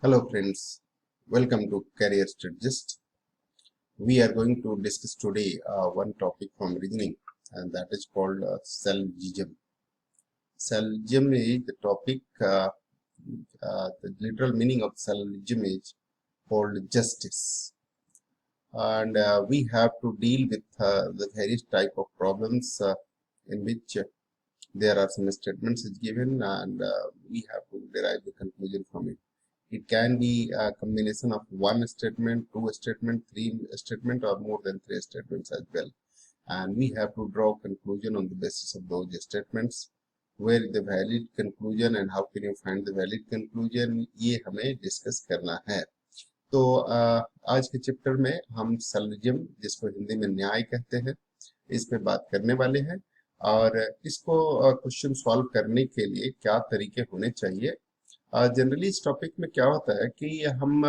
Hello friends, welcome to Career Strategist. We are going to discuss today one topic from reasoning, and that is called syllogism. Syllogism is the topic, the literal meaning of syllogism is called justice. And we have to deal with the various type of problems in which there are some statements is given and we have to derive the conclusion from it. It can be a combination of one statement, two statement, three statement, or more than three statements as well. And we have to draw conclusion on the basis of those statements. Where is the valid conclusion and how can you find the valid conclusion? ये हमें discuss करना है. तो आज के chapter में हम सैलोजिज्म, जिसको हिंदी में न्याय कहते हैं, इस पे बात करने वाले हैं. और इसको क्वेश्चन सॉल्व करने के लिए क्या तरीके होने चाहिए. जनरली इस टॉपिक में क्या होता है कि हम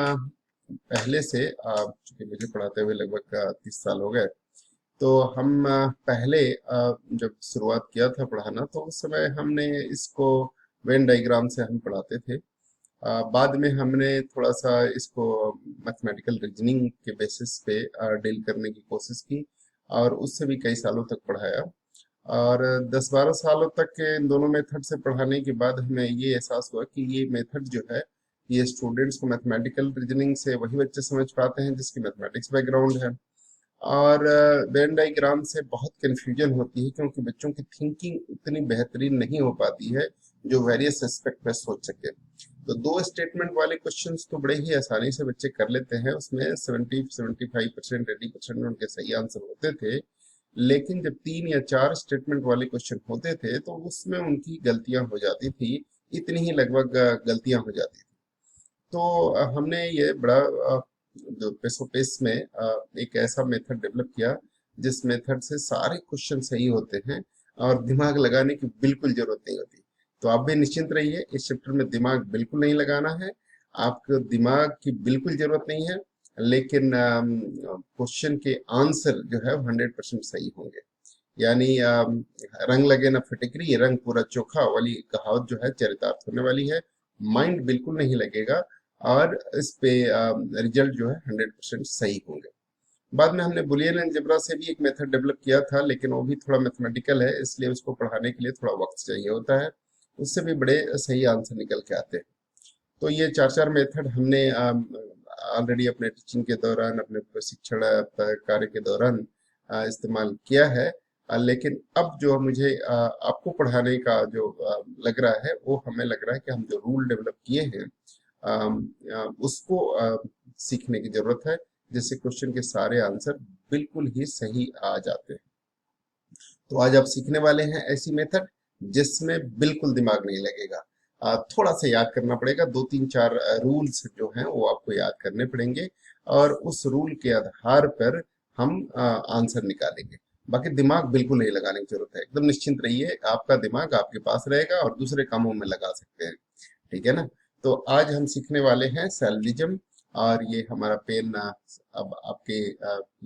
पहले से चूंकि मुझे पढ़ाते हुए लगभग 30 साल हो गए, तो हम पहले जब शुरुआत किया था पढ़ाना, तो उस समय हमने इसको वेन डायग्राम से हम पढ़ाते थे. बाद में हमने थोड़ा सा इसको मैथमेटिकल रीजनिंग के बेसिस पे डील करने की कोशिश की और उससे भी कई सालों तक पढ़ाया. और 10-12 सालों तक इन दोनों मेथड से पढ़ाने के बाद हमें ये एहसास हुआ कि ये मेथड जो है, ये स्टूडेंट्स को मैथमेटिकल रीजनिंग से वही बच्चे समझ पाते हैं जिसकी मैथमेटिक्स बैकग्राउंड है. और वेन डायग्राम से बहुत कंफ्यूजन होती है क्योंकि बच्चों की थिंकिंग उतनी बेहतरीन नहीं हो पाती है जो वेरियस एस्पेक्ट पे सोच सके. तो दो स्टेटमेंट वाले क्वेश्चंस तो बड़े ही आसानी से बच्चे कर लेते हैं, उसमें 70-75%, 80% उनके सही आंसर होते थे. लेकिन जब 3 या 4 स्टेटमेंट वाले क्वेश्चन होते थे तो उसमें उनकी गलतियां हो जाती थी, इतनी ही लगभग गलतियां हो जाती थी. तो हमने ये बड़ा जो पेसो पेस में एक ऐसा मेथड डेवलप किया जिस मेथड से सारे क्वेश्चन सही होते हैं और दिमाग लगाने की बिल्कुल जरूरत नहीं होती. तो आप भी निश्चिंत रहिए, इस चैप्टर में दिमाग बिल्कुल नहीं लगाना है. आपको दिमाग की बिल्कुल जरूरत नहीं है, लेकिन क्वेश्चन के आंसर जो है 100% सही होंगे. यानी रंग लगे ना फिटकरी, रंग पूरा चोखा वाली कहावत जो है चरितार्थ होने वाली है. माइंड बिल्कुल नहीं लगेगा और इस पे रिजल्ट जो है 100% सही होंगे. बाद में हमने बुलियन अलजेब्रा से भी एक मेथड डेवलप किया था, लेकिन वो भी थोड़ा मैथमेटिकल है, इसलिए उसको पढ़ाने के लिए थोड़ा वक्त चाहिए होता है. उससे भी बड़े सही आंसर निकल के आते हैं. तो ये 4 मेथड हमने ऑलरेडी अपने टीचिंग के दौरान, अपने प्रशिक्षण कार्य के दौरान इस्तेमाल किया है. लेकिन अब जो मुझे आपको पढ़ाने का जो लग रहा है, वो हमें लग रहा है कि हम जो रूल डेवलप किए हैं उसको सीखने की जरूरत है, जिससे क्वेश्चन के सारे आंसर बिल्कुल ही सही आ जाते हैं. तो आज आप सीखने वाले हैं ऐसी मेथड जिसमें बिल्कुल दिमाग नहीं लगेगा. थोड़ा सा याद करना पड़ेगा, 2-3-4 रूल्स जो हैं वो आपको याद करने पड़ेंगे और उस रूल के आधार पर हम आंसर निकालेंगे. बाकी दिमाग बिल्कुल नहीं लगाने की जरूरत है, एकदम निश्चिंत रहिए, आपका दिमाग आपके पास रहेगा और दूसरे कामों में लगा सकते हैं. ठीक है ना. तो आज हम सीखने वाले हैं सैलोजिज्म. और ये हमारा पेन अब आपके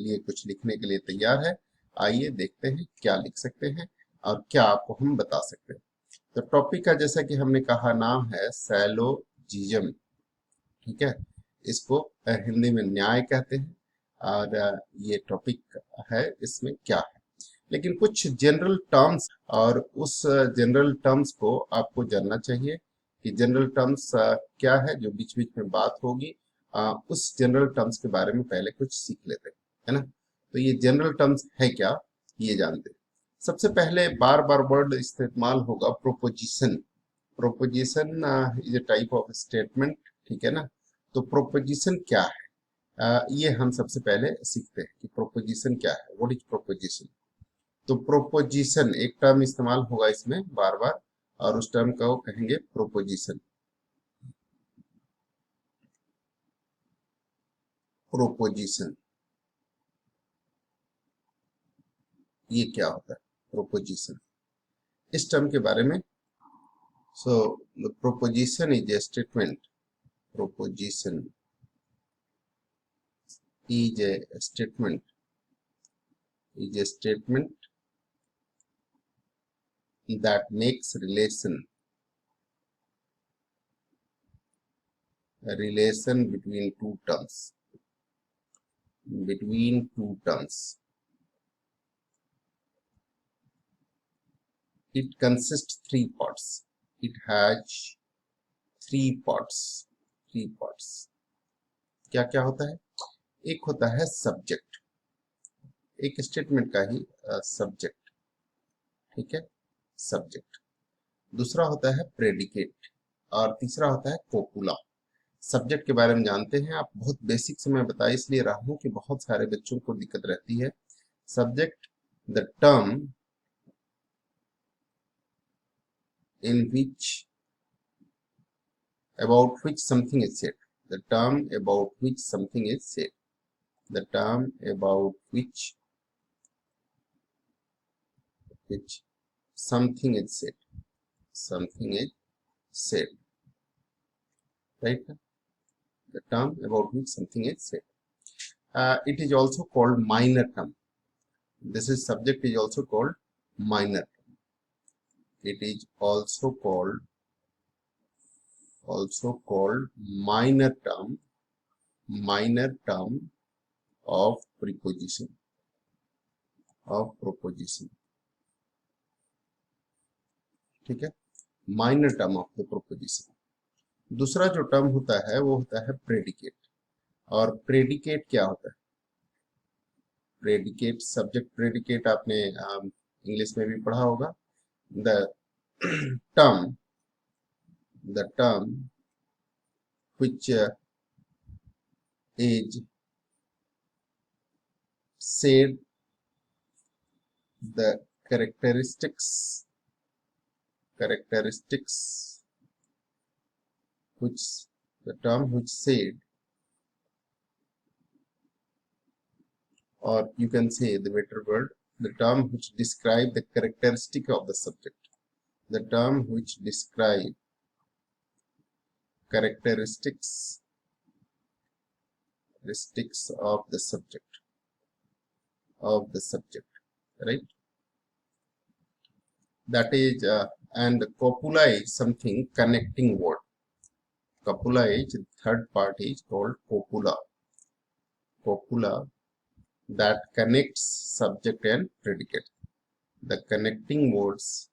लिए कुछ लिखने के लिए तैयार है. आइए देखते हैं क्या लिख सकते हैं और क्या आपको हम बता सकते हैं. तो टॉपिक का जैसा कि हमने कहा नाम है सैलोजिज्म. ठीक है. इसको हिंदी में न्याय कहते हैं. और ये टॉपिक है, इसमें क्या है, लेकिन कुछ जनरल टर्म्स और उस जनरल टर्म्स को आपको जानना चाहिए कि जनरल टर्म्स क्या है. जो बीच बीच में बात होगी उस जनरल टर्म्स के बारे में पहले कुछ सीख लेते हैं, है ना. तो ये जनरल टर्म्स है क्या, ये जानते हैं. सबसे पहले बार बार वर्ड इस्तेमाल होगा proposition. Proposition is A type of statement. ठीक है ना. तो प्रोपोजिशन क्या है, ये हम सबसे पहले सीखते हैं कि प्रोपोजिशन क्या है. What is proposition. तो प्रोपोजिशन एक टर्म इस्तेमाल होगा इसमें बार बार, और उस टर्म का वो कहेंगे प्रोपोजिशन. प्रोपोजिशन ये क्या होता है, प्रोपोजिशन, इस टर्म के बारे में. So proposition is a statement. Proposition is a statement, is a statement that makes relation relation between two terms. Between two terms. It consists three parts. It has three parts. Three parts. क्या क्या होता है? एक होता है subject, एक statement का ही subject, ठीक है, सब्जेक्ट। दूसरा होता है प्रेडिकेट और तीसरा होता है कोपुला। सब्जेक्ट के बारे में जानते हैं आप, बहुत बेसिक से मैं बता इसलिए रहा हूं कि बहुत सारे बच्चों को दिक्कत रहती है। Subject, the term in which about which something is said, the term about which something is said, the term about which something is said, something is said, right? The term about which something is said. It is also called minor term. This is subject is also called minor term. It is also called minor term of preposition, ठीक है, minor term of the proposition. दूसरा जो term होता है वो होता है predicate. और प्रेडिकेट क्या होता है? प्रेडिकेट, सब्जेक्ट प्रेडिकेट आपने इंग्लिश में भी पढ़ा होगा। The term which is said, the characteristics which, the term which said, or you can say the better word, the term which describe the characteristic of the subject, the term which describe characteristics of the subject, right? That is and copula is something connecting word. Copula is, third part is called copula that connects subject and predicate. The connecting words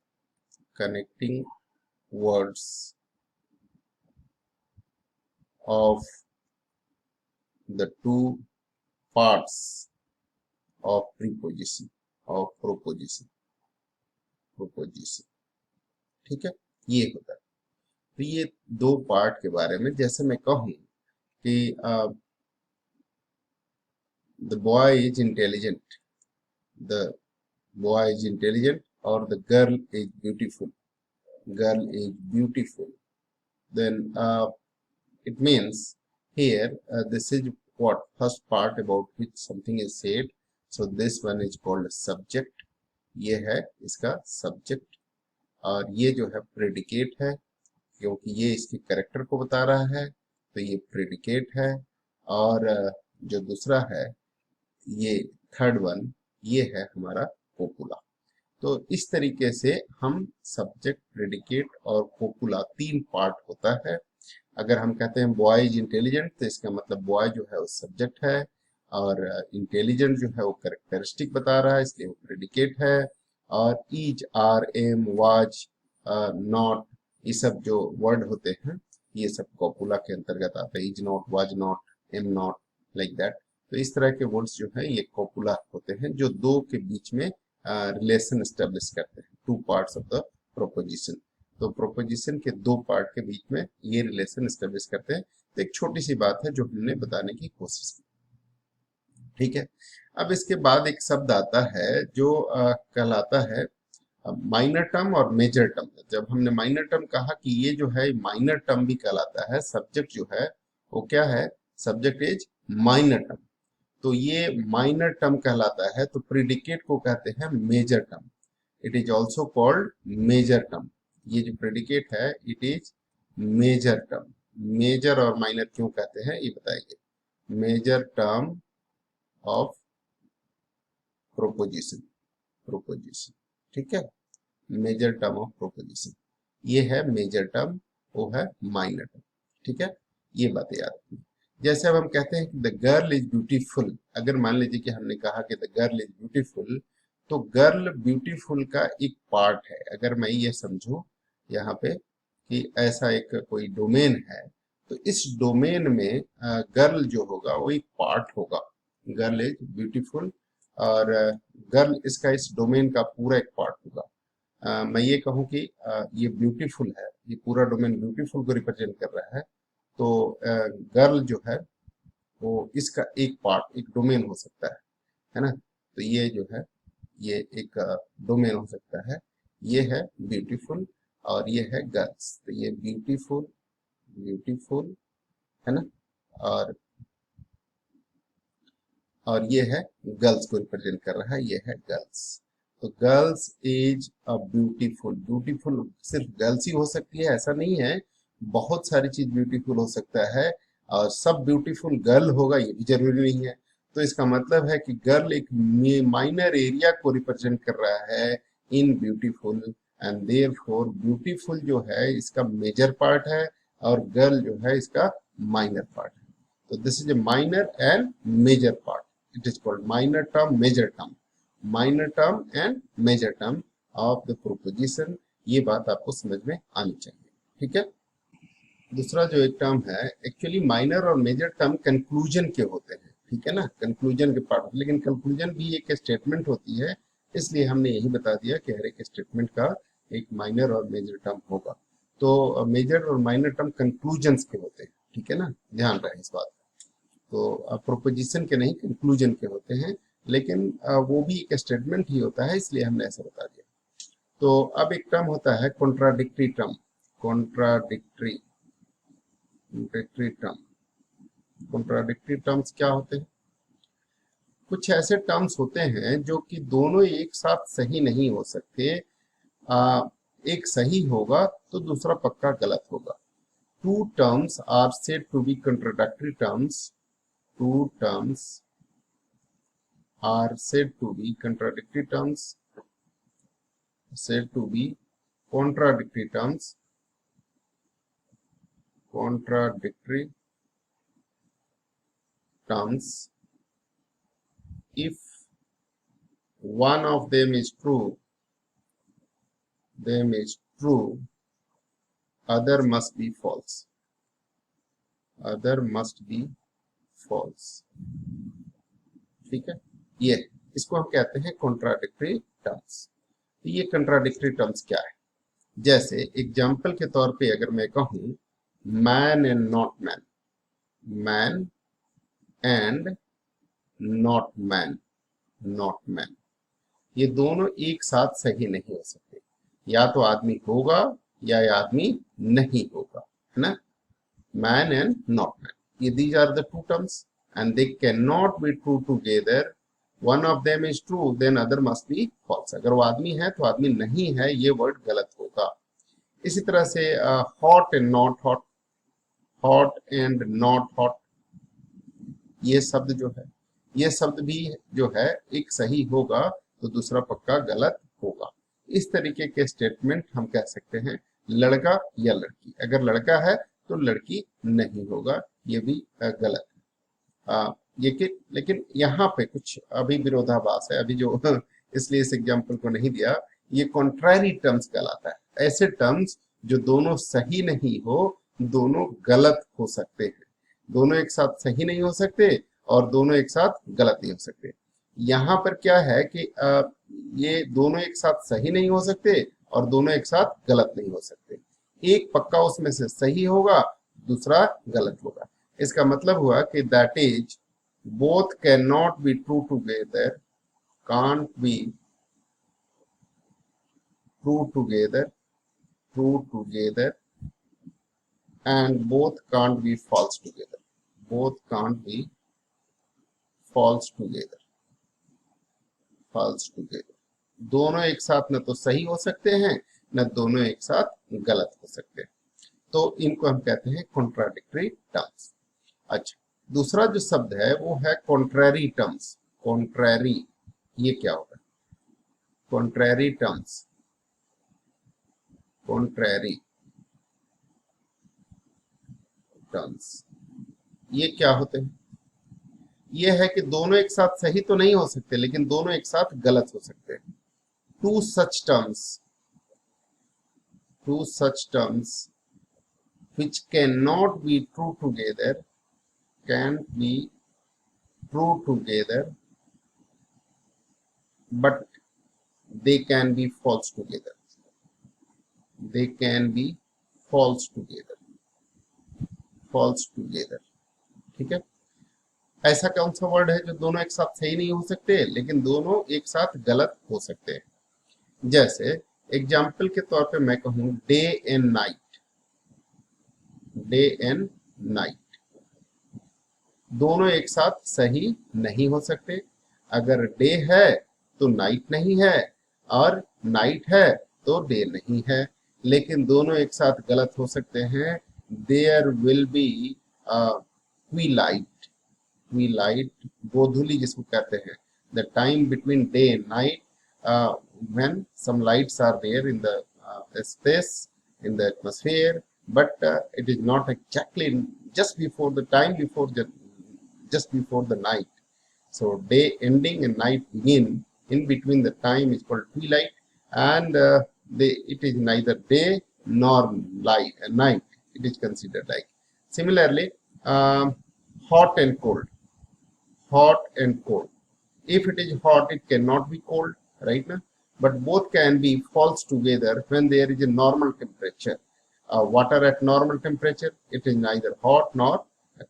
of the two parts of proposition, ठीक है, ये होता है। तो ये दो part के बारे में, जैसे मैं कहूं कि the boy is intelligent, or the girl is beautiful, then it means here this is what first part about which something is said, so this one is called subject, ये है इसका सब्जेक्ट। और ये जो है प्रेडिकेट है, क्योंकि ये इसके कैरेक्टर को बता रहा है तो ये प्रेडिकेट है। और जो दूसरा है, ये थर्ड वन, ये है हमारा कोपुला। तो इस तरीके से हम सब्जेक्ट, प्रेडिकेट और कोपुला तीन पार्ट होता है। अगर हम कहते हैं बॉय इज इंटेलिजेंट, तो इसका मतलब बॉय जो है वो सब्जेक्ट है, और इंटेलिजेंट जो है वो कैरेक्टरिस्टिक बता रहा है, इसलिए वो प्रेडिकेट है। और is, are, am, was, not, ये सब जो वर्ड होते हैं ये सब कोपुला के अंतर्गत आते हैं। Is not, was not, am not, like that. तो इस तरह के वर्ड्स जो है ये कोपुला होते हैं, जो दो के बीच में रिलेशन एस्टेब्लिश करते हैं, two parts of the proposition. तो प्रोपोजिशन के दो पार्ट के बीच में ये रिलेशन एस्टेब्लिश करते हैं। तो एक छोटी सी बात है जो हमने बताने की कोशिश की, ठीक है। अब इसके बाद एक शब्द आता है जो कहलाता है माइनर टर्म और मेजर टर्म। जब हमने माइनर टर्म कहा कि ये जो है माइनर टर्म भी कहलाता है, सब्जेक्ट जो है वो क्या है, सब्जेक्ट इज माइनर टर्म, तो ये माइनर टर्म कहलाता है। तो प्रेडिकेट को कहते हैं major term, it is also called major term. ये जो प्रेडिकेट है it is major term. Major और माइनर क्यों कहते हैं ये बताएंगे। मेजर टर्म ऑफ प्रोपोजिशन, ठीक है, मेजर टर्म ऑफ प्रोपोजिशन, ये है मेजर टर्म, वो है माइनर टर्म, ठीक है। ये बातें याद रखनी। जैसे अब हम कहते हैं कि द गर्ल इज ब्यूटीफुल, अगर मान लीजिए कि हमने कहा कि द गर्ल इज ब्यूटीफुल, तो गर्ल ब्यूटीफुल का एक पार्ट है। अगर मैं ये समझूं यहाँ पे कि ऐसा एक कोई डोमेन है, तो इस डोमेन में गर्ल जो होगा वो एक पार्ट होगा। गर्ल इज ब्यूटीफुल, और गर्ल इसका इस डोमेन का पूरा एक पार्ट होगा। मैं ये कहूँ कि ये ब्यूटीफुल है, ये पूरा डोमेन ब्यूटीफुल को रिप्रेजेंट कर रहा है, तो गर्ल जो है वो इसका एक पार्ट, एक डोमेन हो सकता है ना। तो ये जो है ये एक डोमेन हो सकता है। ये है ब्यूटीफुल और ये है गर्ल्स, तो ये ब्यूटीफुल, ब्यूटीफुल है ना, और ये है गर्ल्स को रिप्रेजेंट कर रहा है, ये है गर्ल्स। तो girls is a beautiful, beautiful सिर्फ गर्ल्स ही हो सकती है ऐसा नहीं है, बहुत सारी चीज ब्यूटीफुल हो सकता है, और सब ब्यूटीफुल गर्ल होगा ये भी जरूरी नहीं है। तो इसका मतलब है कि गर्ल एक माइनर एरिया को रिप्रेजेंट कर रहा है इन ब्यूटीफुल, एंड देयरफॉर ब्यूटीफुल जो है इसका मेजर पार्ट है और गर्ल जो है इसका माइनर पार्ट है। तो this is a minor and major part, it is called minor term, major term, minor term and major term of the proposition। ये बात आपको समझ में आनी चाहिए, ठीक है। दूसरा जो एक टर्म है, एक्चुअली माइनर और मेजर टर्म कंक्लूजन के होते हैं, ठीक है ना, कंक्लूजन के पार्ट, लेकिन कंक्लूजन भी एक स्टेटमेंट होती है, इसलिए हमने यही बता दिया कि हर एक स्टेटमेंट का एक माइनर और मेजर टर्म होगा। तो मेजर और माइनर टर्म कंक्लूजन्स के होते हैं, ठीक है ना, ध्यान रहे इस बात। तो प्रोपोजिशन के नहीं, कंक्लूजन के होते हैं, लेकिन वो भी एक स्टेटमेंट ही होता है, इसलिए हमने ऐसा बता दिया। तो अब एक टर्म होता है contradictory term, contradictory contradictory term. Contradictory terms क्या होते हैं? कुछ ऐसे टर्म्स होते हैं जो कि दोनों एक साथ सही नहीं हो सकते। एक सही होगा तो दूसरा पक्का गलत होगा। Two terms are said to be contradictory terms, two terms are said to be contradictory terms, said to be contradictory terms, contradictory terms if one of them is true, other must be false, other must be false, ठीक है। ये इसको हम कहते हैं contradictory terms. तो ये contradictory terms क्या है? जैसे एग्जाम्पल के तौर पे अगर मैं कहूं man and not man, man and not man, not man, ये दोनों एक साथ सही नहीं हो सकते। या तो आदमी होगा या आदमी नहीं होगा, है ना। मैन एंड नॉट मैन, ये these are the two terms and they can not be true together. One of them is true then other must be false. अगर वो आदमी है तो आदमी नहीं है, ये वर्ड गलत होगा। इसी तरह से hot and not hot, hot and not hot, ये शब्द जो है, ये शब्द भी जो है एक सही होगा तो दूसरा पक्का गलत होगा। इस तरीके के स्टेटमेंट हम कह सकते हैं लड़का या लड़की। अगर लड़का है तो लड़की नहीं होगा, ये भी गलत है। लेकिन यहाँ पे कुछ अभी विरोधाभास है, अभी जो इसलिए इस एग्जाम्पल को नहीं दिया। ये कॉन्ट्रैरी टर्म्स कहलाता है, ऐसे टर्म्स जो दोनों सही नहीं हो, दोनों गलत हो सकते हैं। दोनों एक साथ सही नहीं हो सकते और दोनों एक साथ गलत नहीं हो सकते। यहाँ पर क्या है कि ये दोनों एक साथ सही नहीं हो सकते और दोनों एक साथ गलत नहीं हो सकते। एक पक्का उसमें से सही होगा, दूसरा गलत होगा। इसका मतलब हुआ कि that is both cannot be true together, can't be true together, and both can't be false together, both can't be false together, false together। दोनों एक साथ न तो सही हो सकते हैं न दोनों एक साथ गलत हो सकते हैं। तो इनको हम कहते हैं कॉन्ट्राडिक्टरी टर्म्स। अच्छा, दूसरा जो शब्द है वो है कॉन्ट्रैरी टर्म्स। कॉन्ट्रैरी, ये क्या होगा? कॉन्ट्रैरी टर्म्स, कॉन्ट्रैरी, टर्म्स। ये क्या होते हैं? ये है कि दोनों एक साथ सही तो नहीं हो सकते, लेकिन दोनों एक साथ गलत हो सकते हैं। Two such terms, two such terms which cannot be true together, can be true together, but they can be false together, they can be false together, false together। ठीक है, ऐसा कौन सा वर्ड है जो दोनों एक साथ सही नहीं हो सकते लेकिन दोनों एक साथ गलत हो सकते हैं? जैसे एग्जाम्पल के तौर पे मैं कहूं day and night, day and night दोनों एक साथ सही नहीं हो सकते। अगर डे है तो नाइट नहीं है, और नाइट है तो डे नहीं है, लेकिन दोनों एक साथ गलत हो सकते हैं। There will be twilight, twilight गोधूली जिसको कहते हैं, the time between day and night, when some lights are there in the space, in the atmosphere, but it is not exactly just before the time before the just before the night. So day ending and night begin, in between the time is called twilight, and it is neither day nor night, it is considered like. Similarly, hot and cold, hot and cold, if it is hot it cannot be cold, right now, but both can be false together when there is a normal temperature. Water at normal temperature, it is neither hot nor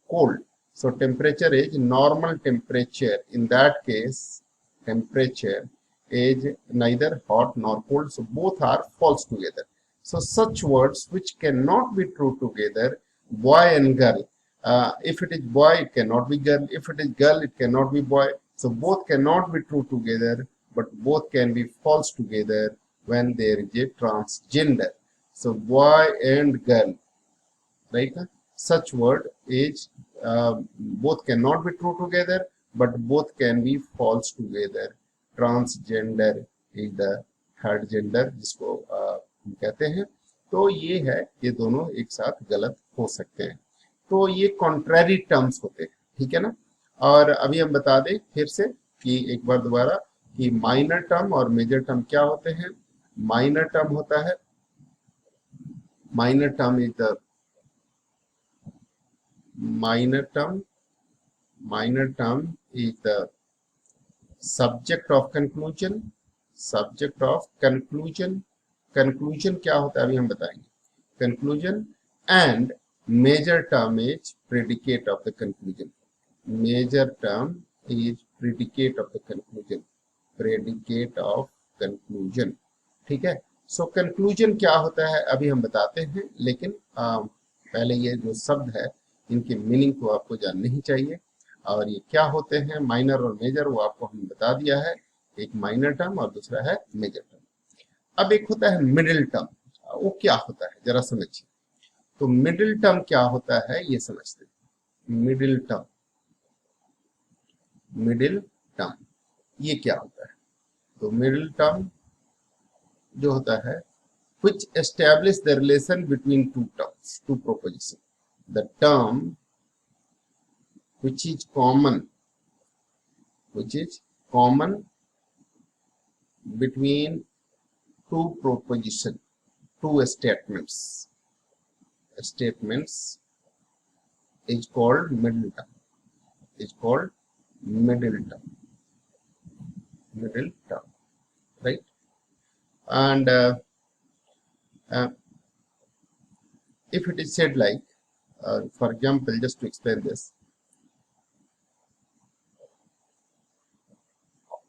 cold. So temperature is normal temperature. In that case, temperature is neither hot nor cold. So both are false together. So such words which cannot be true together, boy and girl. If it is boy, it cannot be girl. If it is girl, it cannot be boy. So both cannot be true together, but both can be false together when there is a transgender. So boy and girl, right? Such word is both cannot be true together, but both can be false together. Transgender is the third gender जिसको हम कहते हैं। तो ये है, ये दोनों एक साथ गलत हो सकते हैं। तो ये कॉन्ट्रैरी टर्म्स होते हैं, ठीक है ना। और अभी हम बता दें फिर से कि एक बार दोबारा कि माइनर टर्म और मेजर टर्म क्या होते हैं। माइनर टर्म होता है, minor term is the minor term is the subject of conclusion, subject of conclusion, conclusion क्या होता है अभी हम बताएंगे, conclusion, and major term is predicate of the conclusion, major term is predicate of the conclusion, predicate of conclusion, ठीक है। सो conclusion क्या होता है अभी हम बताते हैं, लेकिन पहले ये जो शब्द है इनकी मीनिंग तो आपको जाननी ही चाहिए। और ये क्या होते हैं माइनर और मेजर, वो आपको हमने बता दिया है, एक माइनर टर्म और दूसरा है मेजर टर्म। अब एक होता है मिडिल टर्म, वो क्या होता है जरा समझिए। तो मिडिल टर्म क्या होता है ये समझते हैं। मिडिल टर्म, मिडिल टर्म ये क्या होता है। तो मिडिल टर्म जो होता है which establish the relation between two terms, two proposition, the term which is common, which is common between two proposition, two statements, statements is called middle term, is called middle term, middle term, right? And if it is said like, for example, just to explain this,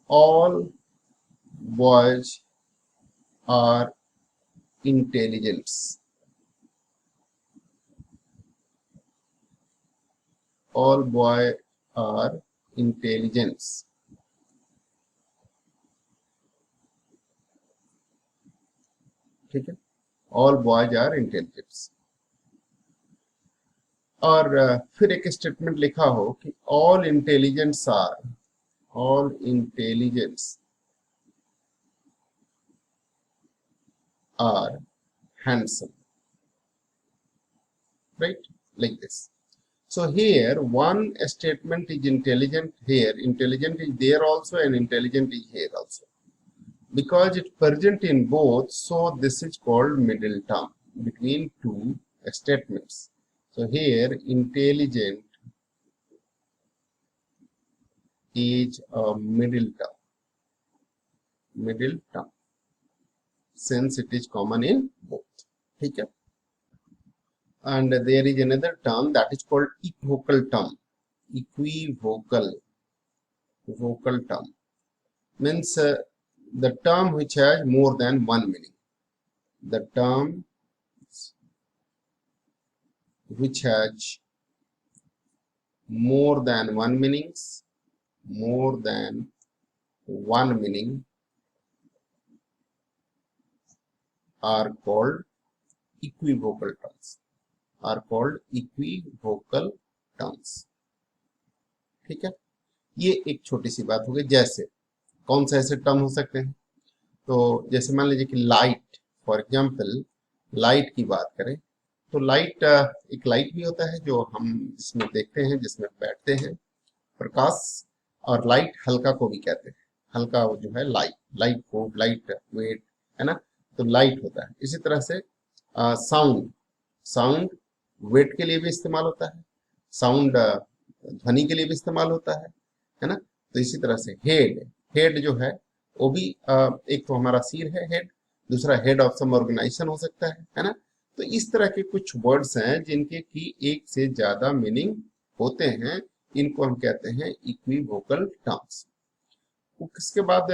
all boys are intelligent, all boys are intelligent, ठीक है, all boys are intelligent। और फिर एक statement लिखा हो कि all intelligence are, all intelligence are handsome, right? like this. So here one statement is intelligent here, intelligent is there also, and intelligent is here also. Because it's present in both, so this is called middle term between two statements. So here intelligent is a middle term since it is common in both. Okay? And there is another term that is called equivocal term. Equivocal term means the term which has more than one meaning. The term which has more than one meaning are called equivocal terms. ठीक है, ये एक छोटी सी बात हो गई। जैसे कौन सा ऐसे टर्म हो सकते हैं, तो जैसे मान लीजिए कि लाइट, फॉर एग्जांपल लाइट की बात करें तो लाइट, एक लाइट भी होता है जो हम जिसमें देखते हैं, जिसमें बैठते हैं, प्रकाश। और लाइट हल्का को भी कहते हैं, हल्का जो है लाइट को, लाइट वेट है ना, तो लाइट होता है। इसी तरह से साउंड वेट के लिए भी इस्तेमाल होता है, साउंड ध्वनि के लिए भी इस्तेमाल होता है ना। तो इसी तरह से हेड जो है वो भी एक तो हमारा सिर है हेड, दूसरा हेड ऑफ सम ऑर्गेनाइजेशन हो सकता है ना। तो इस तरह के कुछ वर्ड्स हैं जिनके की एक से ज्यादा मीनिंग होते हैं, इनको हम कहते हैं इक्विवोकल टर्म्स। इसके बाद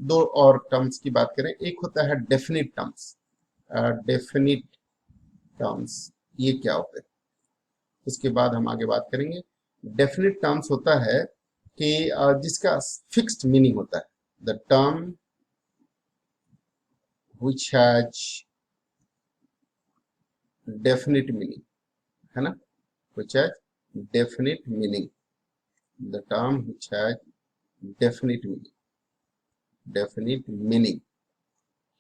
दो और टर्म्स की बात करें, एक होता है डेफिनिट टर्म्स। ये क्या होते हैं उसके बाद हम आगे बात करेंगे। डेफिनिट टर्म्स होता है कि जिसका फिक्स्ड मीनिंग होता है, the term which has definite meaning, है ना, which has definite meaning, the term which has definite meaning,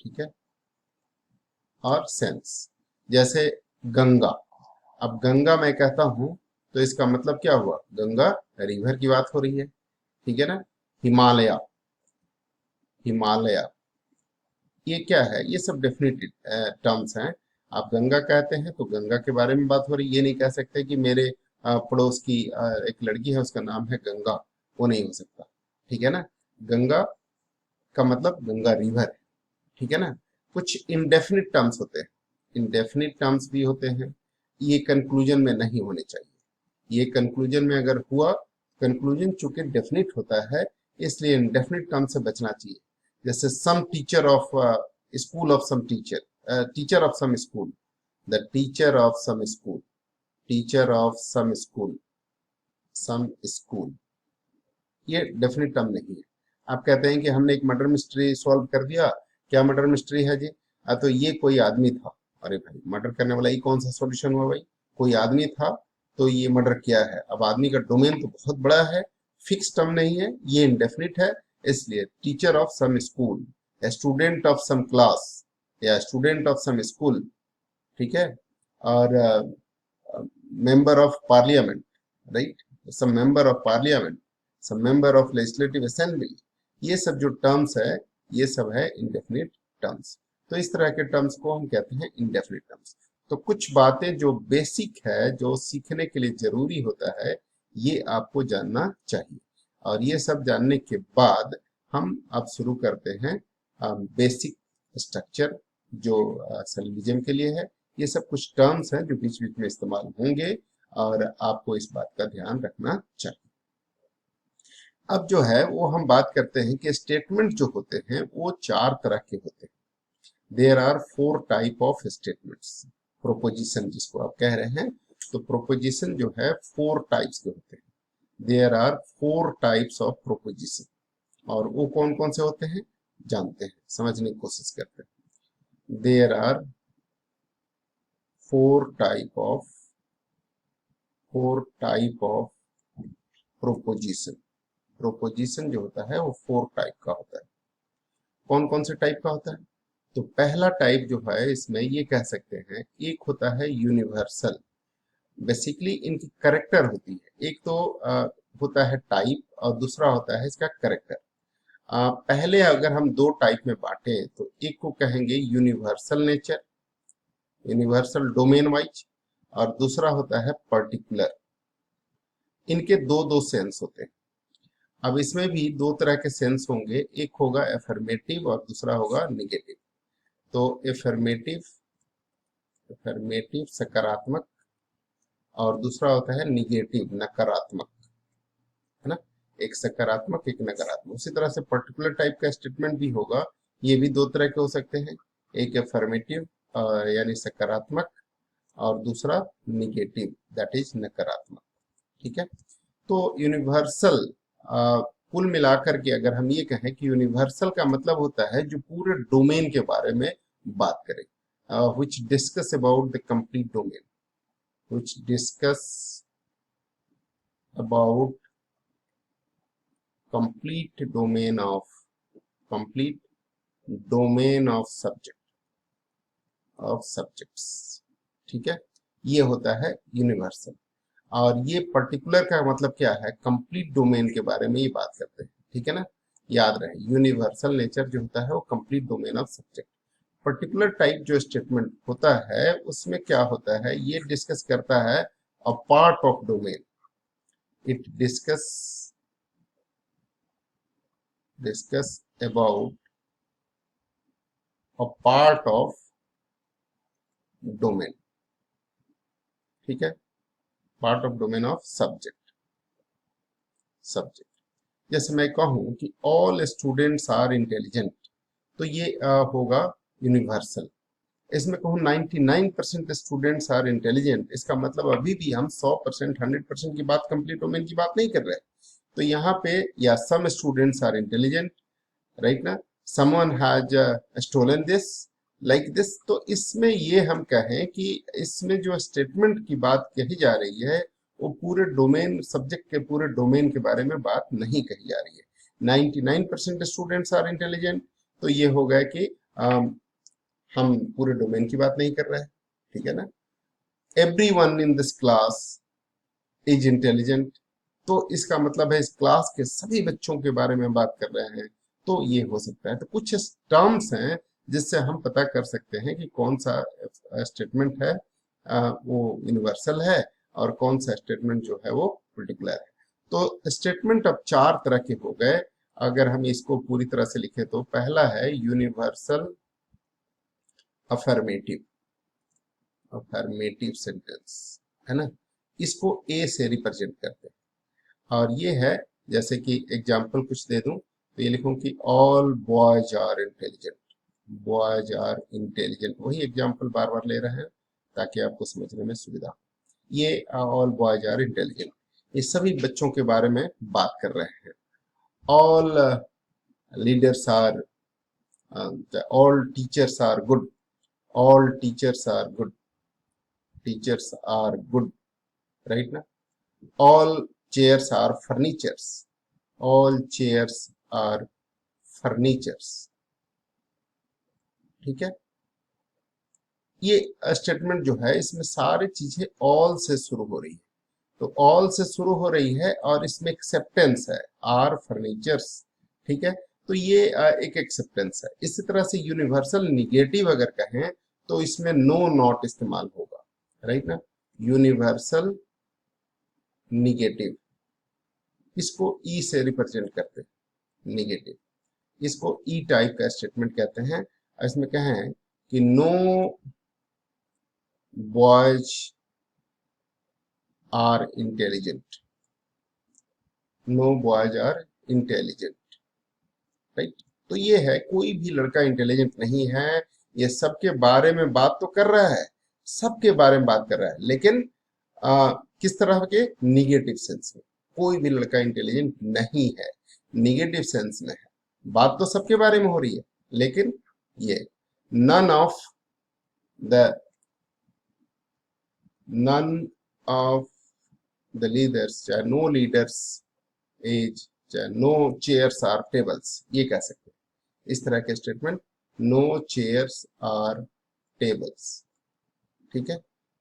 ठीक है, और सेंस। जैसे गंगा, अब गंगा मैं कहता हूं तो इसका मतलब क्या हुआ, गंगा रिवर की बात हो रही है, ठीक है ना। हिमालय ये क्या है, ये सब डेफिनेट टर्म्स हैं। आप गंगा कहते हैं तो गंगा के बारे में बात हो रही है, ये नहीं कह सकते कि मेरे पड़ोस की एक लड़की है उसका नाम है गंगा, वो नहीं हो सकता, ठीक है ना। गंगा का मतलब गंगा रिवर है, ठीक है ना। कुछ इनडेफिनिट टर्म्स होते हैं, इनडेफिनिट टर्म्स भी होते हैं, ये कंक्लूजन में नहीं होने चाहिए। ये कंक्लूजन में अगर हुआ, कंक्लूजन चूंकि डेफिनिट होता है इसलिए इनडेफिनिट टर्म से बचना चाहिए। जैसे some teacher of school of some teacher, teacher of some school, the teacher of some school, teacher of some school, ये डेफिनिट टर्म नहीं है। आप कहते हैं कि हमने एक मर्डर मिस्ट्री सॉल्व कर दिया, क्या मर्डर मिस्ट्री है जी, तो ये कोई आदमी था। अरे भाई मर्डर करने वाला ये कौन सा सॉल्यूशन हुआ भाई, कोई आदमी था तो ये मर्डर किया है। अब आदमी का डोमेन तो बहुत बड़ा है, फिक्स टर्म नहीं है, ये इंडेफिनिट है, इसलिए teacher of some school, student of some class या स्टूडेंट ऑफ सम स्कूल, ठीक है। और member of parliament, right, some member of parliament, some member of legislative assembly, ये सब जो टर्म्स है ये सब है इंडेफिनिट टर्म्स। तो इस तरह के टर्म्स को हम कहते हैं इंडेफिनिट टर्म्स। तो कुछ बातें जो बेसिक है, जो सीखने के लिए जरूरी होता है, ये आपको जानना चाहिए। और ये सब जानने के बाद हम अब शुरू करते हैं बेसिक स्ट्रक्चर जो सिलोजिज्म के लिए है। ये सब कुछ टर्म्स हैं जो बीच बीच में इस्तेमाल होंगे और आपको इस बात का ध्यान रखना चाहिए। अब जो है वो हम बात करते हैं कि स्टेटमेंट जो होते हैं वो चार तरह के होते हैं। There are 4 type of statements. Proposition जिसको आप कह रहे हैं, तो प्रोपोजिशन जो है 4 टाइप्स के होते हैं। There are 4 types of proposition, और वो कौन कौन से होते हैं जानते हैं, समझने की कोशिश करते हैं। There are 4 type of proposition. Proposition जो होता है वो 4 टाइप का होता है। कौन कौन से टाइप का होता है, तो पहला टाइप जो है इसमें ये कह सकते हैं, एक होता है यूनिवर्सल। बेसिकली इनकी करेक्टर होती है। एक तो होता है टाइप और दूसरा होता है इसका करेक्टर। पहले अगर हम दो टाइप में बांटे तो एक को कहेंगे universal nature, universal domain wise, और दूसरा होता है पर्टिकुलर। इनके दो दो सेंस होते हैं। अब इसमें भी दो तरह के सेंस होंगे, एक होगा एफर्मेटिव और दूसरा होगा निगेटिव। तो एफर्मेटिव, एफर्मेटिव सकारात्मक, और दूसरा होता है निगेटिव नकारात्मक, है ना। एक सकारात्मक एक नकारात्मक। उसी तरह से पर्टिकुलर टाइप का स्टेटमेंट भी होगा, ये भी दो तरह के हो सकते हैं, एक एफर्मेटिव यानी सकारात्मक, और दूसरा निगेटिव दैट इज नकारात्मक। ठीक है। तो यूनिवर्सल, कुल मिलाकर के अगर हम ये कहें कि यूनिवर्सल का मतलब होता है जो पूरे डोमेन के बारे में बात करे, which discuss about the complete domain, which discuss about complete domain of, complete domain of subject, of subjects। ठीक है, ये होता है यूनिवर्सल। और ये पर्टिकुलर का मतलब क्या है, कंप्लीट डोमेन के बारे में ये बात करते हैं। ठीक है ना, याद रहे यूनिवर्सल नेचर जो होता है वो complete domain of subject. Particular type जो स्टेटमेंट होता है उसमें क्या होता है, ये डिस्कस करता है a part of domain, it discuss about a part of domain. ठीक है, part of domain of subject, subject. जैसे मैं कहूं कि ऑल स्टूडेंट्स आर इंटेलिजेंट, तो ये होगा यूनिवर्सल। इसमें कहूँ 99% स्टूडेंट्स आर इंटेलिजेंट, इसका मतलब अभी भी हम 100% 100% की बात, कंप्लीट डोमेन की बात नहीं कर रहे हैं। तो यहाँ पे या some students are intelligent, right ना, someone has stolen this, like this. तो इसमें ये हम कहें कि इसमें जो स्टेटमेंट की बात कही जा रही है वो पूरे डोमेन, सब्जेक्ट के पूरे डोमेन के बारे में बात नहीं कही जा रही है। 99% स्टूडेंट्स आर इंटेलिजेंट, तो ये हो गया कि हम पूरे डोमेन की बात नहीं कर रहे हैं। ठीक है ना, everyone in this class is intelligent, तो इसका मतलब है इस क्लास के सभी बच्चों के बारे में बात कर रहे हैं। तो ये हो सकता है। तो कुछ टर्म्स हैं जिससे हम पता कर सकते हैं कि कौन सा स्टेटमेंट है वो यूनिवर्सल है और कौन सा स्टेटमेंट जो है वो पर्टिकुलर है। तो स्टेटमेंट अब चार तरह के हो गए। अगर हम इसको पूरी तरह से लिखें तो पहला है यूनिवर्सल अफर्मेटिव, अफर्मेटिव सेंटेंस, है ना। इसको ए से रिप्रेजेंट करते हैं। और ये है, जैसे कि एग्जांपल कुछ दे दूं तो ये लिखूं कि all boys are intelligent, boys are intelligent. वही एग्जांपल बार बार ले रहे हैं ताकि आपको समझने में सुविधा हो। ये ऑल बॉयज आर इंटेलिजेंट, ये सभी बच्चों के बारे में बात कर रहे हैं। All leaders are, all teachers are good, all teachers are good, teachers are good, right ना। all chairs are furnitures, all chairs are furnitures। ठीक है, ये स्टेटमेंट जो है इसमें सारी चीजें ऑल से शुरू हो रही है। तो ऑल से शुरू हो रही है और इसमें एक्सेप्टेंस है, आर फर्नीचर्स। ठीक है, तो ये एक एक्सेप्टेंस है। इसी तरह से यूनिवर्सल निगेटिव अगर कहें तो इसमें नो नॉट इस्तेमाल होगा, राइट ना। यूनिवर्सल निगेटिव, इसको ई से रिप्रेजेंट करते हैं, निगेटिव। इसको ई टाइप का स्टेटमेंट कहते हैं। इसमें कहें कि no boys are intelligent, no boys are intelligent, right. तो ये है, कोई भी लड़का इंटेलिजेंट नहीं है। ये सबके बारे में बात तो कर रहा है, सबके बारे में बात कर रहा है, लेकिन किस तरह के, निगेटिव सेंस में। कोई भी लड़का इंटेलिजेंट नहीं है, निगेटिव सेंस में है। बात तो सबके बारे में हो रही है, लेकिन ये none of the, none of the leaders, चाहे नो लीडर्स एज, चाहे नो चेयर्स आर टेबल्स, ये कह सकते हैं। इस तरह के statement, no chairs are tables. ठीक है,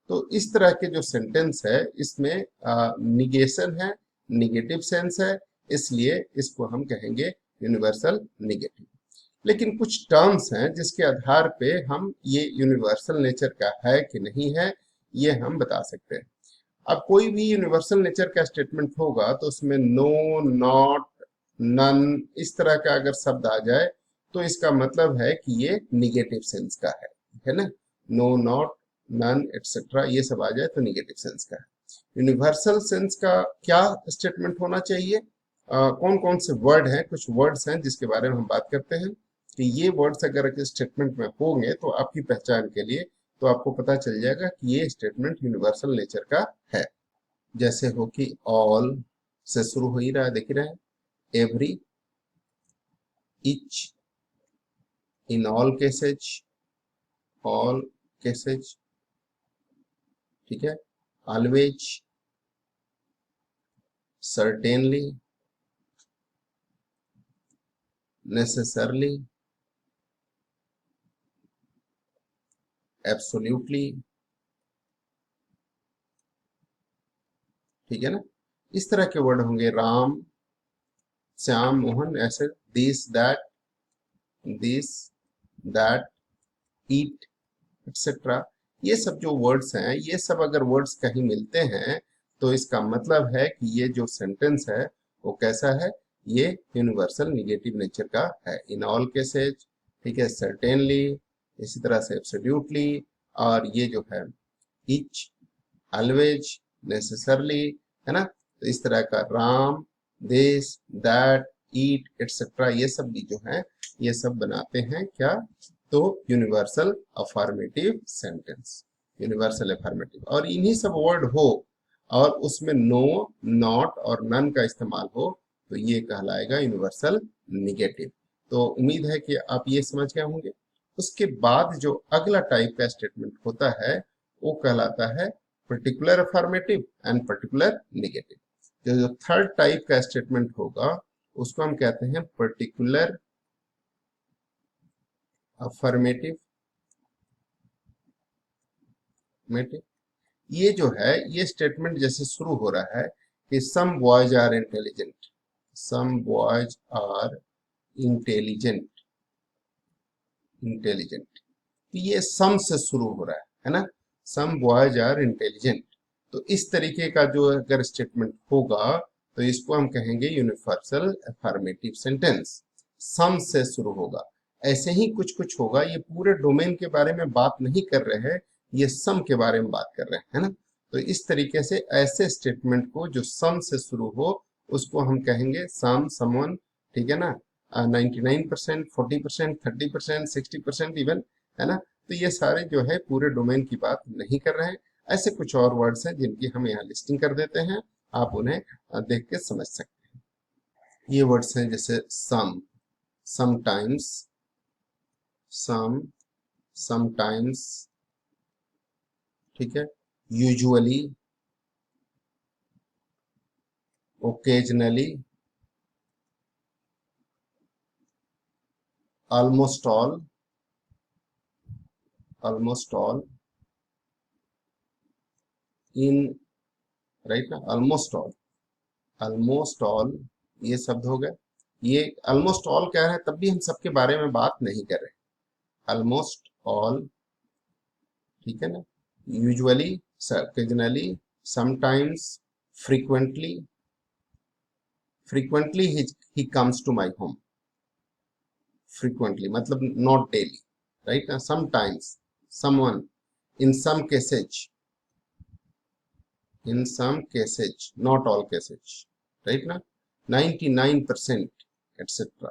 तो इस तरह के जो सेंटेंस है इसमें निगेशन है, निगेटिव सेंस है, इसलिए इसको हम कहेंगे यूनिवर्सल निगेटिव। लेकिन कुछ टर्म्स हैं जिसके आधार पे हम ये यूनिवर्सल नेचर का है कि नहीं है ये हम बता सकते हैं। अब कोई भी यूनिवर्सल नेचर का स्टेटमेंट होगा तो उसमें नो, नॉट, नन इस तरह का अगर शब्द आ जाए तो इसका मतलब है कि ये निगेटिव सेंस का है ना। नो, नॉट, नन एटसेट्रा ये सब आ जाए तो निगेटिव सेंस का है। यूनिवर्सल सेंस का क्या स्टेटमेंट होना चाहिए? कौन कौन से वर्ड हैं? कुछ वर्ड्स हैं जिसके बारे में हम बात करते हैं कि ये वर्ड्स अगर स्टेटमेंट में होंगे तो आपकी पहचान के लिए तो आपको पता चल जाएगा कि ये स्टेटमेंट यूनिवर्सल नेचर का है। जैसे हो कि ऑल से शुरू हो ही रहा है, देख रहे हैं, every, etch, in all cases, all cases, ठीक है, ऑलवेज, सर्टेनली, नेसेसरली, एब्सोल्युटली, ठीक है ना। इस तरह के वर्ड होंगे, राम, श्याम, मोहन, ऐसे, दिस, दैट, ईट एक्सेट्रा। ये सब जो वर्ड्स हैं, ये सब अगर वर्ड्स कहीं मिलते हैं तो इसका मतलब है कि ये जो सेंटेंस है वो कैसा है, ये यूनिवर्सल निगेटिव नेचर का है। इन ऑल केसेज, ठीक है, सर्टेनली, इसी तरह से एब्सोल्युटली, और ये जो है ईच, ऑलवेज, नेसेसरली, है ना। तो इस तरह का Ram, this, that, eat etcetera ये सब भी जो है ये सब बनाते हैं क्या, तो universal affirmative sentence, universal affirmative. और इन्हीं सब वर्ड हो और उसमें नो, नॉट और नन का इस्तेमाल हो तो ये कहलाएगा यूनिवर्सल निगेटिव। तो उम्मीद है कि आप ये समझ गए होंगे। उसके बाद जो अगला टाइप का स्टेटमेंट होता है वो कहलाता है particular affirmative and particular negative. जो थर्ड टाइप का स्टेटमेंट होगा उसको हम कहते हैं पर्टिकुलर अफर्मेटिव। ये जो है ये स्टेटमेंट जैसे शुरू हो रहा है कि some boys are intelligent, some boys are intelligent, intelligent, ये सम से शुरू हो रहा है ना, सम बॉयज आर इंटेलिजेंट। तो इस तरीके का जो अगर स्टेटमेंट होगा तो इसको हम कहेंगे यूनिवर्सल अफर्मेटिव सेंटेंस, सम से शुरू होगा। ऐसे ही कुछ कुछ होगा, ये पूरे डोमेन के बारे में बात नहीं कर रहे हैं, ये सम के बारे में बात कर रहे हैं, है ना। तो इस तरीके से ऐसे स्टेटमेंट को जो सम से शुरू हो उसको हम कहेंगे सम, समवन, ठीक है ना, 99%, 40%, 30%, 60% इवन, है ना। तो ये सारे जो है पूरे डोमेन की बात नहीं कर रहे हैं। ऐसे कुछ और वर्ड्स हैं जिनकी हम यहाँ लिस्टिंग कर देते हैं, आप उन्हें देख के समझ सकते हैं। ये वर्ड्स हैं जैसे सम, समटाइम्स, सम, समटाइम्स, ठीक है, usually, occasionally, almost all, almost all, in, right ना, ऑलमोस्ट ऑल, ऑलमोस्ट ऑल ये शब्द हो गए। ये ऑलमोस्ट ऑल कह रहे हैं तब भी हम सबके बारे में बात नहीं कर रहे, ऑलमोस्ट ऑल, ठीक है ना, usually, occasionally, sometimes, frequently, frequently he comes to my home, frequently मतलब नॉट डेली, राइट ना, sometimes, someone, in some cases, in some cases, not all cases, right ना, 99% etc।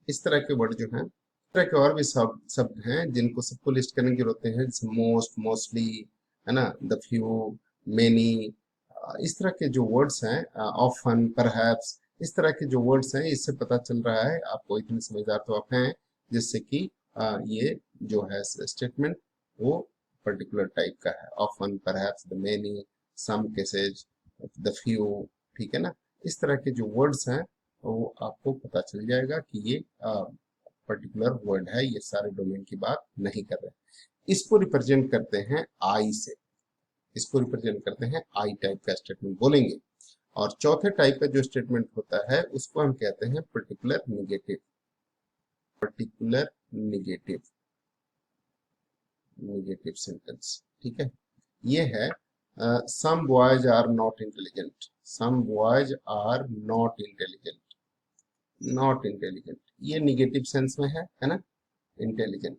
इस तरह के वर्ड जो हैं, इस तरह के और भी शब्द हैं जिनको सबको लिस्ट करने की जरूरत है, जैसे मोस्ट, मोस्टली, है ना, द फ्यू, मेनी, इस तरह के जो वर्ड्स हैं, ऑफन, परहैप्स, इस तरह के जो वर्ड्स हैं इससे पता चल रहा है आपको इतने समझदार तो आप हैं जिससे कि ये जो है स्टेटमेंट वो पर्टिकुलर टाइप का है, often, perhaps, the many, some cases, the few, ठीक है ना। इस तरह के जो वर्ड्स हैं वो आपको पता चल जाएगा कि ये पर्टिकुलर वर्ड है, ये सारे डोमेन की बात नहीं कर रहे। इसको रिप्रेजेंट करते हैं आई से, इसको रिप्रेजेंट करते हैं आई टाइप का स्टेटमेंट बोलेंगे। और चौथे टाइप का जो स्टेटमेंट होता है उसको हम कहते हैं particular negative. Particular negative negative sentence, ठीक है। ये है some boys are not intelligent. Some boys are not intelligent. Not intelligent ये निगेटिव सेंस में है ना, इंटेलिजेंट।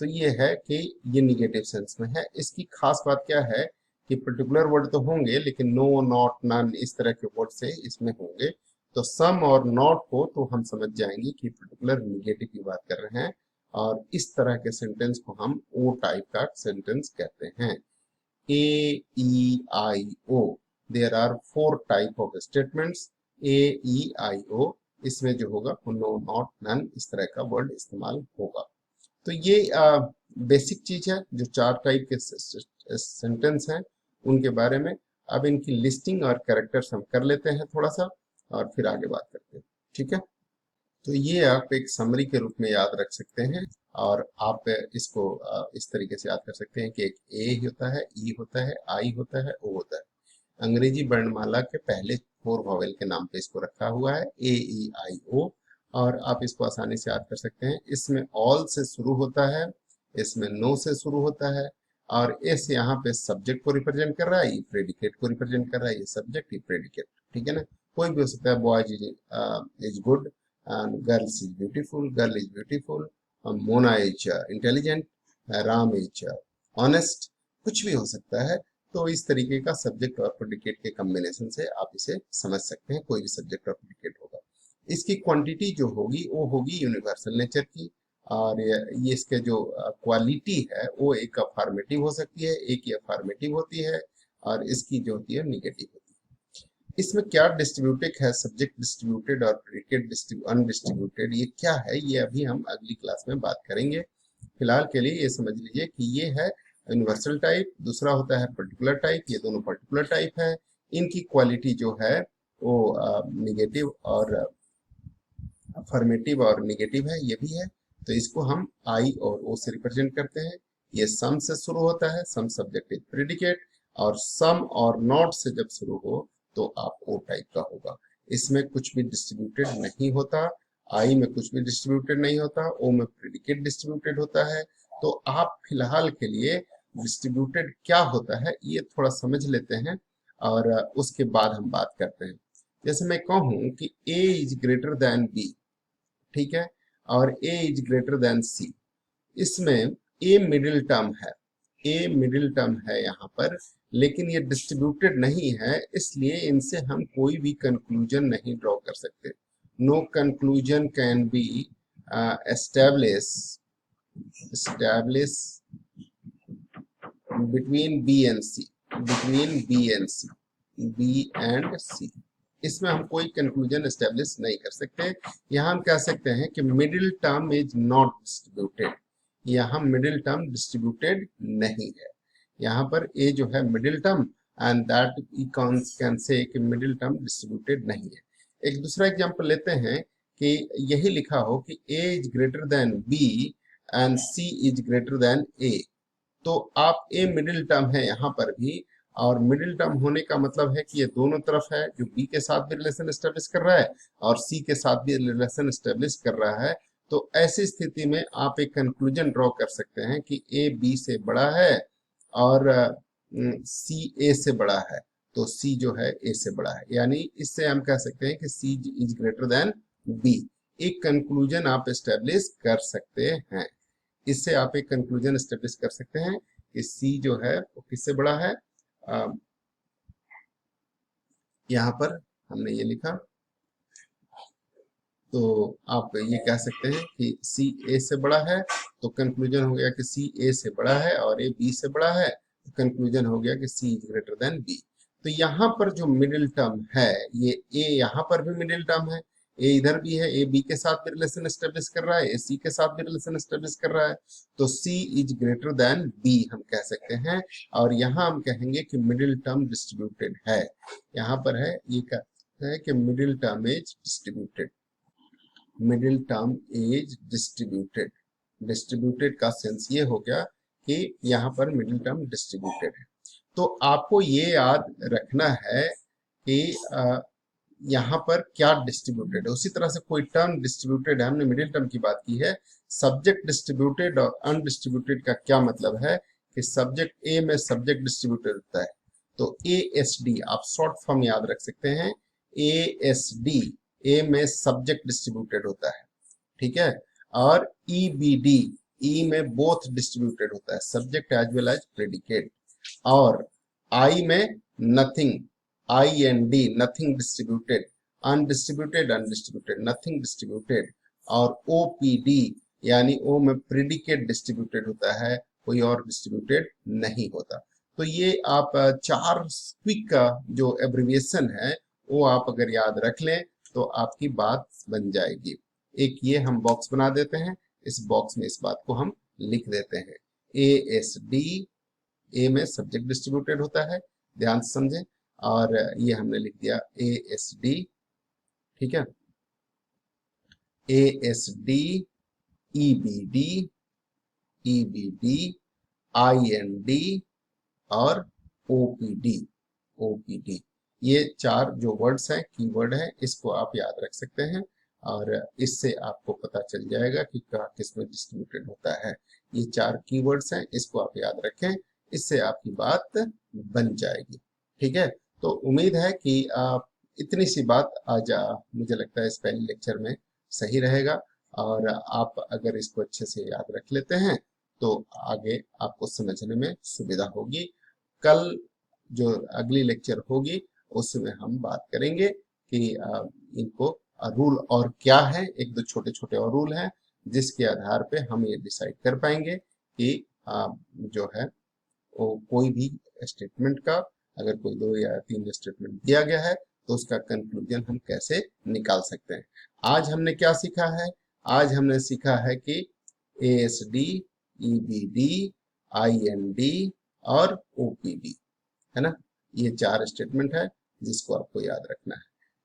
तो ये है कि ये निगेटिव सेंस में है। इसकी खास बात क्या है कि पर्टिकुलर वर्ड तो होंगे लेकिन नो, नॉट, नन इस तरह के वर्ड से इसमें होंगे। तो सम और नॉट हो तो हम समझ जाएंगे कि पर्टिकुलर निगेटिव की बात कर रहे हैं, और इस तरह के सेंटेंस को हम ओ टाइप का सेंटेंस कहते हैं। A E I O, there are 4 type of statements. A E I O, इसमें जो होगा नो, नॉट, नन इस तरह का वर्ड इस्तेमाल होगा। तो ये बेसिक चीज है जो 4 टाइप के सेंटेंस हैं उनके बारे में। अब इनकी लिस्टिंग और कैरेक्टर्स हम कर लेते हैं थोड़ा सा, और फिर आगे बात करते हैं, ठीक है। तो ये आप एक समरी के रूप में याद रख सकते हैं, और आप इसको इस तरीके से याद कर सकते हैं कि एक ए होता है, ई होता है, आई होता है, ओ होता है। अंग्रेजी वर्णमाला के पहले 4 वॉवेल के नाम पे इसको रखा हुआ है, ए ई आई ओ। और आप इसको आसानी से याद कर सकते हैं। इसमें ऑल से शुरू होता है, इसमें नो से शुरू होता है, और एस यहाँ पे सब्जेक्ट को रिप्रेजेंट कर रहा है, ये प्रेडिकेट को रिप्रेजेंट कर रहा है, ये सब्जेक्ट, ये प्रेडिकेट, ठीक है ना। कोई भी हो सकता है, boys is good, girls is beautiful, girl is beautiful, Mona is intelligent, Ram is honest, कुछ भी हो सकता है। तो इस तरीके का सब्जेक्ट और प्रेडिकेट के कॉम्बिनेशन से आप इसे समझ सकते हैं, कोई भी सब्जेक्ट और प्रेडिकेट होगा। इसकी क्वांटिटी जो होगी वो होगी यूनिवर्सल नेचर की, और ये इसके जो क्वालिटी है वो एक अफर्मेटिव हो सकती है, एक ही अफर्मेटिव होती है, और इसकी जो होती है निगेटिव होती है। इसमें क्या डिस्ट्रीब्यूटेड है, सब्जेक्ट डिस्ट्रीब्यूटेड और प्रेडिकेट अनडिस्ट्रीब्यूटेड, ये क्या है ये अभी हम अगली क्लास में बात करेंगे। फिलहाल के लिए ये समझ लीजिए कि ये है यूनिवर्सल टाइप, दूसरा होता है पर्टिकुलर टाइप, ये दोनों पर्टिकुलर टाइप है। इनकी क्वालिटी जो है वो निगेटिव और अफर्मेटिव और निगेटिव है, ये भी है। तो इसको हम आई और ओ से रिप्रेजेंट करते हैं। ये सम से शुरू होता है, सम सब्जेक्ट इज प्रेडिकेट, और सम और नॉट से जब शुरू हो तो आप ओ टाइप का होगा। इसमें कुछ भी डिस्ट्रीब्यूटेड नहीं होता, आई में कुछ भी डिस्ट्रीब्यूटेड नहीं होता, ओ में प्रेडिकेट डिस्ट्रीब्यूटेड होता है। तो आप फिलहाल के लिए डिस्ट्रीब्यूटेड क्या होता है ये थोड़ा समझ लेते हैं, और उसके बाद हम बात करते हैं। जैसे मैं कहूं कि A is greater than B, ठीक है, और ए इज ग्रेटर देन सी, इसमें ए मिडिल टर्म है, ए मिडिल टर्म है यहाँ पर, लेकिन ये डिस्ट्रीब्यूटेड नहीं है, इसलिए इनसे हम कोई भी कंक्लूजन नहीं ड्रॉ कर सकते। No conclusion can be establish between B and C, between B and C, B and C, इसमें हम कोई कंक्लूजन एस्टेब्लिश नहीं कर सकते। यहाँ हम कह सकते हैं कि middle term is not distributed, यहाँ मिडिल टर्म डिस्ट्रीब्यूटेड नहीं है। यहाँ पर ए जो है middle term, and that can say कि मिडिल टर्म डिस्ट्रीब्यूटेड नहीं है। एक दूसरा एग्जांपल लेते हैं कि यही लिखा हो कि A is greater than B and C is greater than A, तो आप ए मिडिल टर्म है यहाँ पर भी, और मिडिल टर्म होने का मतलब है कि ये दोनों तरफ है, जो बी के साथ भी रिलेशन एस्टेब्लिश कर रहा है और सी के साथ भी रिलेशन एस्टेब्लिश कर रहा है। तो ऐसी स्थिति में आप एक कंक्लूजन ड्रॉ कर सकते हैं कि ए बी से बड़ा है और सी ए से बड़ा है, तो सी जो है ए से बड़ा है, यानी इससे हम कह सकते हैं कि सी इज ग्रेटर देन बी। एक कंक्लूजन आप एस्टेब्लिश कर सकते हैं, इससे आप एक कंक्लूजन एस्टेब्लिश कर सकते हैं कि सी जो है वो किससे बड़ा है। यहाँ पर हमने ये लिखा, तो आप ये कह सकते हैं कि सी ए से बड़ा है, तो कंक्लूजन हो गया कि सी ए से बड़ा है, और ए बी से बड़ा है, तो कंक्लूजन हो गया कि सी इज ग्रेटर देन बी। तो यहाँ पर जो मिडिल टर्म है, ये ए यहाँ पर भी मिडिल टर्म है, ए इधर भी है, ए बी के साथ भी रिलेशन एस्टेब्लिश कर रहा है, ए सी के साथ भी रिलेशन एस्टेब्लिश कर रहा है, तो सी इज ग्रेटर देन बी हम कह सकते हैं। और यहाँ हम कहेंगे कि मिडिल टर्म डिस्ट्रीब्यूटेड है, यहाँ पर है ये कहते हैं कि middle term is distributed, middle term is distributed. Distributed का सेंस ये हो गया कि यहाँ पर मिडिल टर्म डिस्ट्रीब्यूटेड है। तो आपको ये याद रखना है कि यहाँ पर क्या डिस्ट्रीब्यूटेड है। उसी तरह से कोई टर्म डिस्ट्रीब्यूटेड है, हमने मिडिल टर्म की बात की है। सब्जेक्ट डिस्ट्रीब्यूटेड और अनडिस्ट्रीब्यूटेड का क्या मतलब है कि सब्जेक्ट ए में सब्जेक्ट डिस्ट्रीब्यूटेड होता है, तो ए एस डी आप शॉर्ट फॉर्म याद रख सकते हैं, ए एस डी, ए में सब्जेक्ट डिस्ट्रीब्यूटेड होता है, ठीक है। और ई बी डी, ई में बोथ डिस्ट्रीब्यूटेड होता है, subject as well as predicate. और आई में nothing, I N D, nothing distributed, undistributed undistributed, nothing distributed. और ओ पी डी यानी ओ में प्रेडिकेट डिस्ट्रीब्यूटेड होता है, कोई और डिस्ट्रीब्यूटेड नहीं होता। तो ये आप चार क्विक जो एब्रिविएशन है वो आप अगर याद रख लें तो आपकी बात बन जाएगी। एक ये हम बॉक्स बना देते हैं, इस बॉक्स में इस बात को हम लिख देते हैं, ए एस डी, ए में सब्जेक्ट डिस्ट्रीब्यूटेड होता है, ध्यान से समझें। और ये हमने लिख दिया ए एस डी, ठीक है, A S D, E B D, E B D, I N D और O P D, O P D. ये चार जो वर्ड्स हैं, कीवर्ड है, इसको आप याद रख सकते हैं और इससे आपको पता चल जाएगा कि किस में डिस्ट्रीब्यूटेड होता है। ये चार कीवर्ड्स हैं, इसको आप याद रखें, इससे आपकी बात बन जाएगी, ठीक है। तो उम्मीद है कि आप इतनी सी बात आज मुझे लगता है इस पहले लेक्चर में सही रहेगा, और आप अगर इसको अच्छे से याद रख लेते हैं तो आगे आपको समझने में सुविधा होगी। कल जो अगली लेक्चर होगी उसमें हम बात करेंगे कि इनको रूल और क्या है, एक दो छोटे छोटे और रूल हैं जिसके आधार पे हम ये डिसाइड कर पाएंगे कि जो है वो कोई भी स्टेटमेंट का, अगर कोई दो या तीन स्टेटमेंट दिया गया है तो उसका कंक्लूजन हम कैसे निकाल सकते हैं। आज हमने क्या सीखा है, आज हमने सीखा है कि A S D, E B D, I N D और ओ पी डी, है ना। ये चार स्टेटमेंट है जिसको आपको याद रखना है।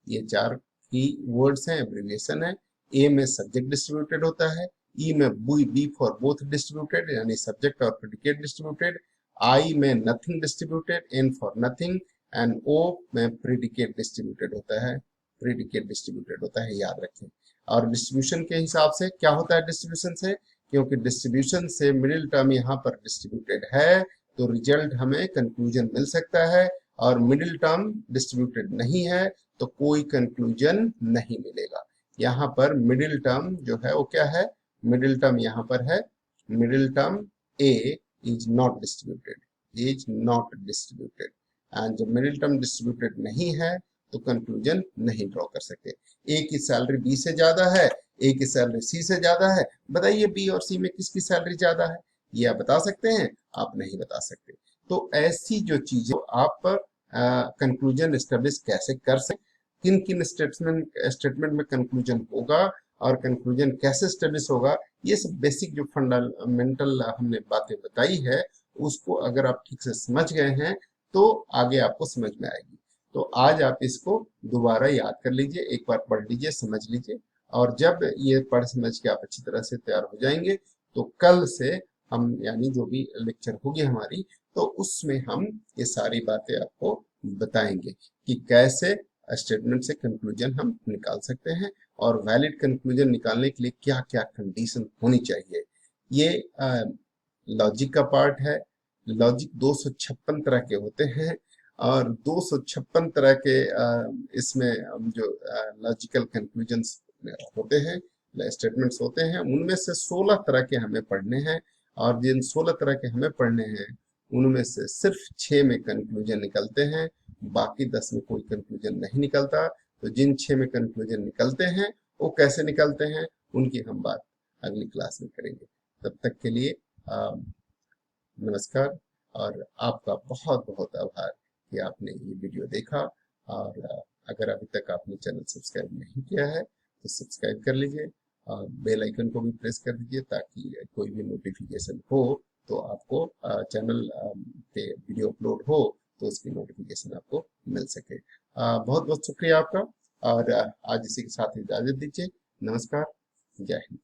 ये चार की वर्ड्स हैं, एब्रिविएशन है। ए में सब्जेक्ट डिस्ट्रीब्यूटेड होता है, ई में बी फॉर बोथ डिस्ट्रीब्यूटेड यानी सब्जेक्ट और प्रेडिकेट डिस्ट्रीब्यूटेड, आई में nothing distributed, N for nothing, and O में प्रेडिकेट डिस्ट्रीब्यूटेड होता है, प्रेडिकेट डिस्ट्रीब्यूटेड होता है, याद रखें। और डिस्ट्रीब्यूशन के हिसाब से क्या होता है डिस्ट्रीब्यूशन से, क्योंकि डिस्ट्रीब्यूशन से मिडिल टर्म यहाँ पर डिस्ट्रीब्यूटेड है तो रिजल्ट हमें कंक्लूजन मिल सकता है, और मिडिल टर्म डिस्ट्रीब्यूटेड नहीं है तो कोई कंक्लूजन नहीं मिलेगा। यहाँ पर मिडिल टर्म जो है वो क्या है, मिडिल टर्म यहाँ पर है, middle term A is not distributed, is not distributed, and जब मिडिल टर्म डिस्ट्रीब्यूटेड नहीं है तो कंक्लूजन नहीं ड्रॉ कर सकते। ए की सैलरी बी से ज्यादा है, ए की सैलरी सी से ज्यादा है, बताइए बी और सी में किसकी सैलरी ज्यादा है, ये आप बता सकते हैं, आप नहीं बता सकते। तो ऐसी जो चीजें आप कंक्लूजन एस्टेब्लिश कैसे कर सकते, किन किन स्टेटमेंट में कंक्लूजन होगा और कंक्लूजन कैसे एस्टेब्लिश होगा, ये सब बेसिक जो फंडामेंटल हमने बातें बताई है उसको अगर आप ठीक से समझ गए हैं तो आगे आपको समझ में आएगी। तो आज आप इसको दोबारा याद कर लीजिए, एक बार पढ़ लीजिए, समझ लीजिए, और जब ये पढ़ समझ के आप अच्छी तरह से तैयार हो जाएंगे तो कल से हम यानी जो भी लेक्चर होगी हमारी तो उसमें हम ये सारी बातें आपको बताएंगे कि कैसे स्टेटमेंट से कंक्लूजन हम निकाल सकते हैं और वैलिड कंक्लूजन निकालने के लिए क्या क्या कंडीशन होनी चाहिए। ये लॉजिक का पार्ट है। लॉजिक 256 तरह के होते हैं और 256 तरह के इसमें जो लॉजिकल कंक्लूजन्स होते हैं, स्टेटमेंट्स होते हैं, उनमें से 16 तरह के हमें पढ़ने हैं, और जिन 16 तरह के हमें पढ़ने हैं उनमें से सिर्फ 6 में कंक्लूजन निकलते हैं, बाकी 10 में कोई कंक्लूजन नहीं निकलता। तो जिन 6 में कंक्लूजन निकलते हैं वो कैसे निकलते हैं उनकी हम बात अगली क्लास में करेंगे। तब तक के लिए नमस्कार, और आपका बहुत बहुत आभार कि आपने ये वीडियो देखा। और अगर अभी तक आपने चैनल सब्सक्राइब नहीं किया है तो सब्सक्राइब कर लीजिए और बेल आइकन को भी प्रेस कर दीजिए ताकि कोई भी नोटिफिकेशन हो तो आपको चैनल पे वीडियो अपलोड हो तो उसकी नोटिफिकेशन आपको मिल सके। बहुत बहुत शुक्रिया आपका, और आज इसी के साथ इजाजत दीजिए। नमस्कार, जय हिंद।